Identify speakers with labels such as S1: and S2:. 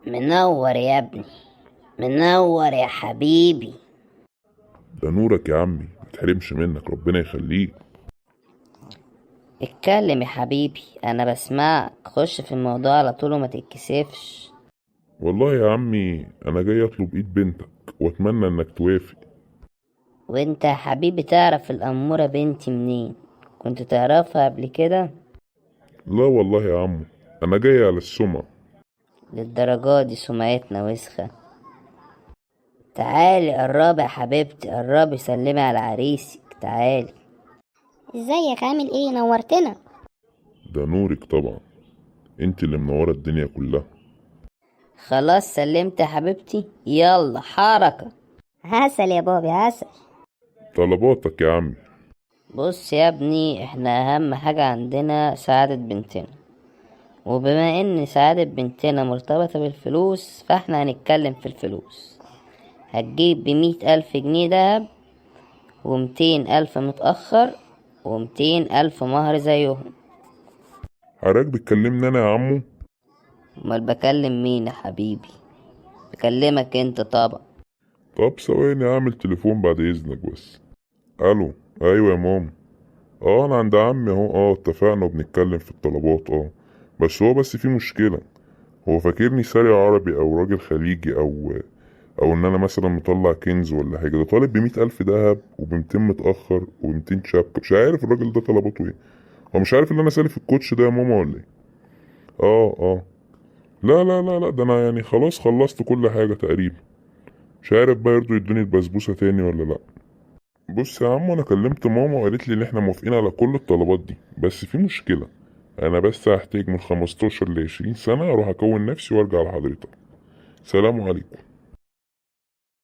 S1: منور يا ابني، منور يا حبيبي.
S2: ده نورك يا عمي، متحرمش منك، ربنا يخليك.
S1: اتكلم يا حبيبي، انا بسمعك. خش في الموضوع على طول وما تتكسفش.
S2: والله يا عمي انا جاي اطلب ايد بنتك واتمنى انك توافق.
S1: وانت يا حبيبي تعرف الأمورة بنتي منين؟ كنت تعرفها قبل كده؟
S2: لا والله يا عمو، انا جاي على السمع.
S1: للدرجة دي سمعتنا وسخة؟ تعالي قربي يا حبيبتي، قربي سلمي على عريسك، تعالي.
S3: ازيك؟ عامل ايه؟ نورتنا.
S2: ده نورك طبعا، انت اللي منورة الدنيا كلها.
S1: خلاص سلمت يا حبيبتي، يلا حركة.
S3: عسل يا بابي، عسل.
S2: طلباتك يا عمي.
S1: بص يا ابني، احنا اهم حاجة عندنا سعادة بنتنا، وبما ان سعادة بنتنا مرتبطة بالفلوس فاحنا هنتكلم في الفلوس. هتجيب ب100,000 جنيه دهب، و200,000 متأخر، و200,000 مهر زيهم.
S2: حضرتك بتكلمني انا يا عمو؟
S1: امال بكلم مين يا حبيبي؟ بكلمك انت طبعا.
S2: طب ثواني اعمل تليفون بعد اذنك بس. الو، ايوه يا ماما. انا عند عمي اهو، اتفقنا وبنتكلم في الطلبات. بس في مشكلة. هو فاكرني ساري عربي او راجل خليجي او ان انا مثلا مطلع كنز ولا حاجة. ده طالب ب100,000 دهب وب200 متأخر و200 شبكة. مش عارف الراجل ده طلباته ايه. هو مش عارف ان انا سالف الكوتش ده يا ماما ولا ايه؟ اه. لا لا لا لا، ده انا يعني خلاص خلصت كل حاجة تقريبا. مش عارف بقى يرضوا يدوني البسبوسة تاني ولا لا. بص يا عم، انا كلمت ماما وقالت لي ان احنا موافقين على كل الطلبات دي، بس في مشكلة. انا بس هحتاج من 15 ل 20 سنة اروح اكون نفسي وارجع لحضرتك. سلام عليكم.